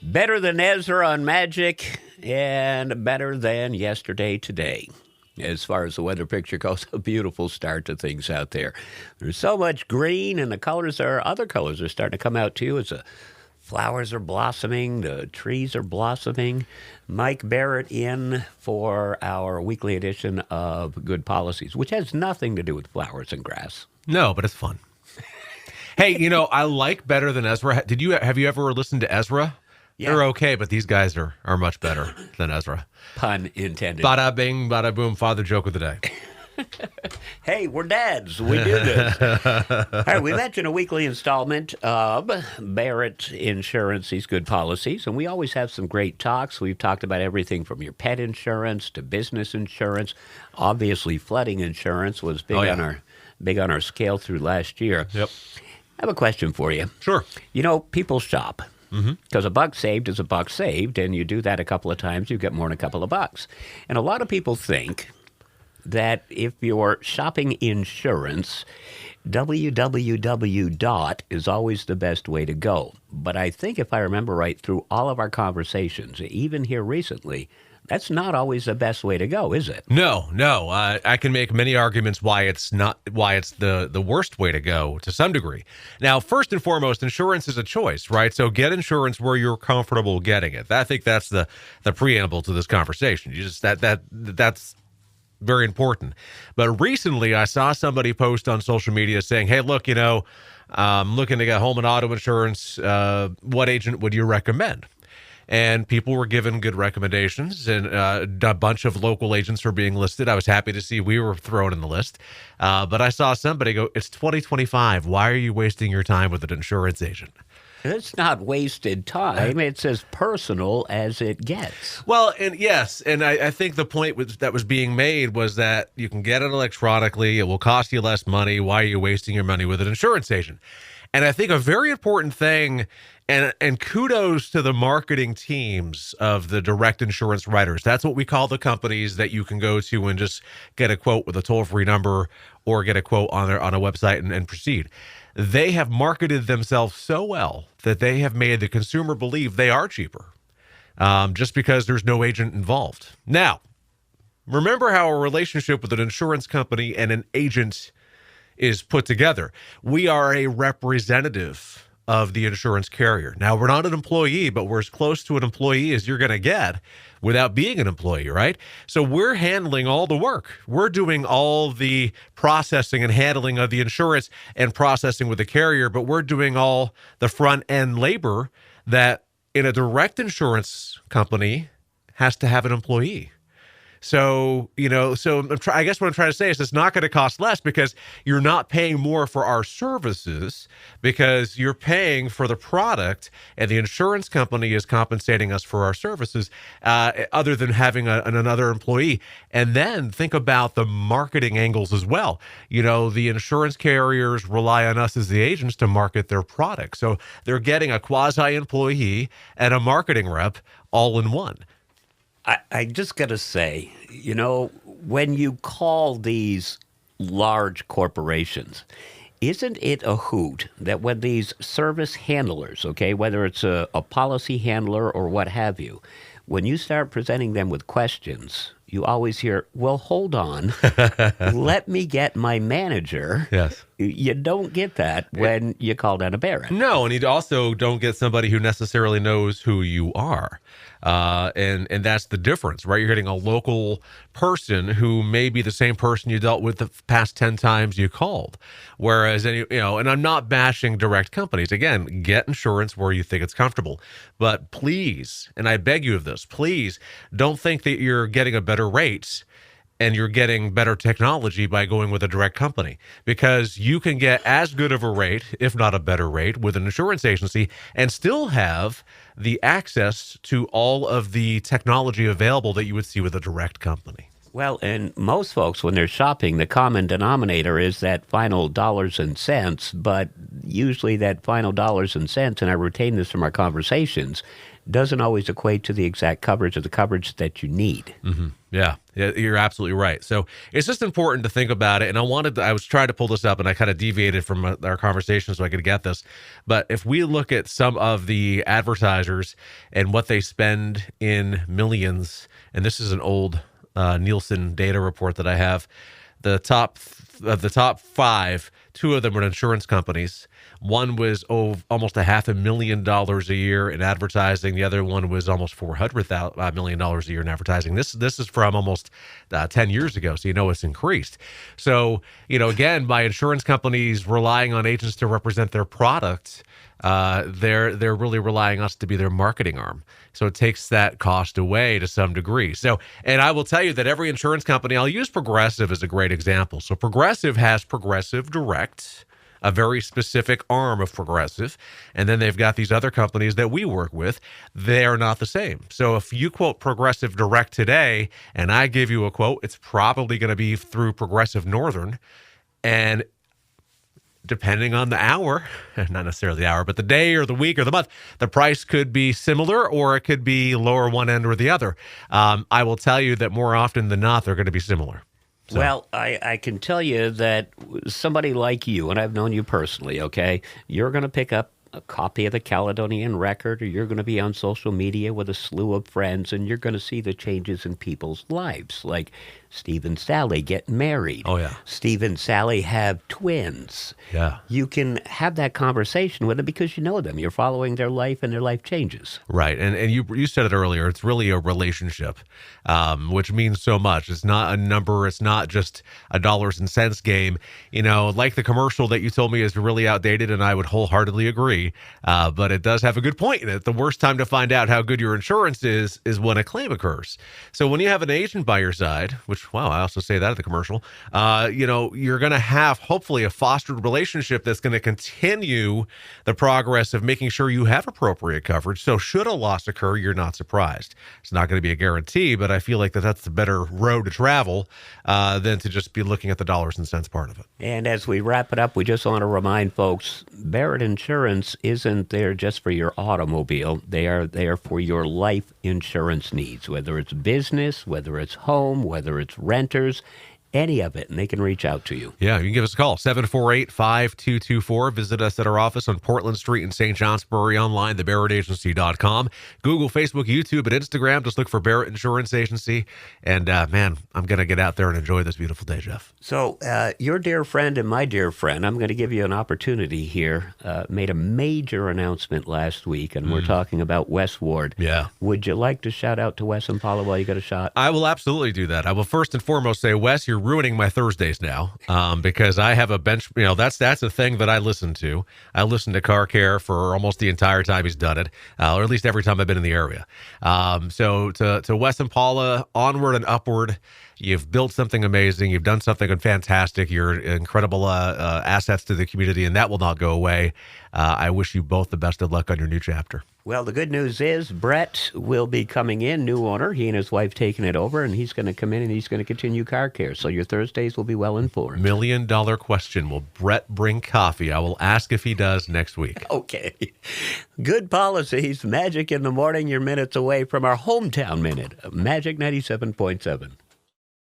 Better than Ezra on Magic and better than yesterday today. As far as the weather picture goes, a beautiful start to things out there. There's so much green, and other colors are starting to come out too as the flowers are blossoming, the trees are blossoming. Mike Barrett in for our weekly edition of Good Policies, which has nothing to do with flowers and grass. No, but it's fun. Hey, I like Better Than Ezra. Have you ever listened to Ezra? Yeah. They're okay, but these guys are much better than Ezra. Pun intended. Bada bing, bada boom, father joke of the day. Hey, we're dads. We do this. All right, we mentioned a weekly installment of Barrett Insurance, these Good Policies, and we always have some great talks. We've talked about everything from your pet insurance to business insurance. Obviously, flooding insurance was big on our scale through last year. Yep. I have a question for you. Sure. People shop. Because a buck saved is a buck saved, and you do that a couple of times, you get more than a couple of bucks. And a lot of people think that if you're shopping insurance, www. is always the best way to go. But I think if I remember right, through all of our conversations, even here recently, that's not always the best way to go, is it? No. I can make many arguments why it's the worst way to go to some degree. Now, first and foremost, insurance is a choice, right? So get insurance where you're comfortable getting it. I think that's the preamble to this conversation. That's very important. But recently, I saw somebody post on social media saying, "Hey, look, I'm looking to get home and auto insurance. What agent would you recommend?" And people were given good recommendations, and a bunch of local agents were being listed. I was happy to see we were thrown in the list. But I saw somebody go, "It's 2025. Why are you wasting your time with an insurance agent?" It's not wasted time. It's as personal as it gets. Well, and I think the point that was being made was that you can get it electronically. It will cost you less money. Why are you wasting your money with an insurance agent? And I think a very important thing, and kudos to the marketing teams of the direct insurance writers. That's what we call the companies that you can go to and just get a quote with a toll-free number or get a quote on a website and proceed. They have marketed themselves so well that they have made the consumer believe they are cheaper just because there's no agent involved. Now, remember how a relationship with an insurance company and an agent is put together. We are a representative of the insurance carrier. Now, we're not an employee, but we're as close to an employee as you're going to get without being an employee, right? So we're handling all the work. We're doing all the processing and handling of the insurance and processing with the carrier, but we're doing all the front end labor that in a direct insurance company has to have an employee. So, I guess what I'm trying to say is it's not going to cost less because you're not paying more for our services because you're paying for the product and the insurance company is compensating us for our services other than having another employee. And then think about the marketing angles as well. The insurance carriers rely on us as the agents to market their product. So they're getting a quasi-employee and a marketing rep all in one. I just got to say, when you call these large corporations, isn't it a hoot that when these service handlers, okay, whether it's a policy handler or what have you, when you start presenting them with questions, you always hear, "Well, hold on, let me get my manager." Yes. You don't get that when you call down a Barrett. No, and you also don't get somebody who necessarily knows who you are. And that's the difference, right? You're getting a local person who may be the same person you dealt with the past 10 times you called. Whereas, and I'm not bashing direct companies. Again, get insurance where you think it's comfortable. But please, and I beg you of this, please don't think that you're getting a better rate and you're getting better technology by going with a direct company, because you can get as good of a rate, if not a better rate, with an insurance agency and still have the access to all of the technology available that you would see with a direct company. Well, and most folks, when they're shopping, the common denominator is that final dollars and cents, but usually that final dollars and cents, and I retain this from our conversations, doesn't always equate to the exact coverage or the coverage that you need. Yeah, you're absolutely right. So it's just important to think about it. And I was trying to pull this up and I kind of deviated from our conversation so I could get this. But if we look at some of the advertisers and what they spend in millions, and this is an old Nielsen data report that I have, the top 5, 2 of them were insurance companies. One was almost $500,000 a year in advertising. The other one was almost $400 million a year in advertising. This is from almost 10 years ago, so you know it's increased. So, again, by insurance companies relying on agents to represent their product, they're really relying on us to be their marketing arm. So it takes that cost away to some degree. So, and I will tell you that every insurance company, I'll use Progressive as a great example. So Progressive has Progressive Direct, a very specific arm of Progressive. And then they've got these other companies that we work with. They are not the same. So if you quote Progressive Direct today and I give you a quote, it's probably going to be through Progressive Northern. And depending on the hour, not necessarily the hour, but the day or the week or the month, the price could be similar or it could be lower one end or the other. I will tell you that more often than not, they're going to be similar. So. Well, I can tell you that somebody like you, and I've known you personally, okay, you're going to pick up a copy of the Caledonian Record, or you're going to be on social media with a slew of friends, and you're going to see the changes in people's lives, like Steve and Sally get married. Oh, yeah. Steve and Sally have twins. Yeah. You can have that conversation with them because you know them. You're following their life, and their life changes. Right. And you said it earlier. It's really a relationship, which means so much. It's not a number. It's not just a dollars and cents game. Like the commercial that you told me is really outdated, and I would wholeheartedly agree. But it does have a good point in it. The worst time to find out how good your insurance is when a claim occurs. So when you have an agent by your side, which, wow, I also say that at the commercial, you're going to have hopefully a fostered relationship that's going to continue the progress of making sure you have appropriate coverage. So should a loss occur, you're not surprised. It's not going to be a guarantee, but I feel like that's the better road to travel than to just be looking at the dollars and cents part of it. And as we wrap it up, we just want to remind folks, Barrett Insurance isn't there just for your automobile. They are there for your life insurance needs, whether it's business, whether it's home, whether it's renters, any of it, and they can reach out to you. Yeah, you can give us a call, 748-5224. Visit us at our office on Portland Street in St. Johnsbury, online, thebarrettagency.com. Google, Facebook, YouTube, and Instagram. Just look for Barrett Insurance Agency. And, man, I'm going to get out there and enjoy this beautiful day, Jeff. So your dear friend and my dear friend, I'm going to give you an opportunity here, made a major announcement last week, and we're talking about Wes Ward. Yeah. Would you like to shout out to Wes and Paula while you got a shot? I will absolutely do that. I will first and foremost say, Wes, you're ruining my Thursdays now because I have a bench. That's a thing that I listen to. I listen to Car Care for almost the entire time he's done it, or at least every time I've been in the area. So to Wes and Paula, onward and upward. You've built something amazing. You've done something fantastic. You're incredible assets to the community, and that will not go away. I wish you both the best of luck on your new chapter. Well, the good news is Brett will be coming in, new owner. He and his wife taking it over, and he's going to come in and he's going to continue Car Care. So your Thursdays will be well informed. $1 million question. Will Brett bring coffee? I will ask if he does next week. Okay. Good policies. Magic in the morning. You're minutes away from our hometown minute. Magic 97.7.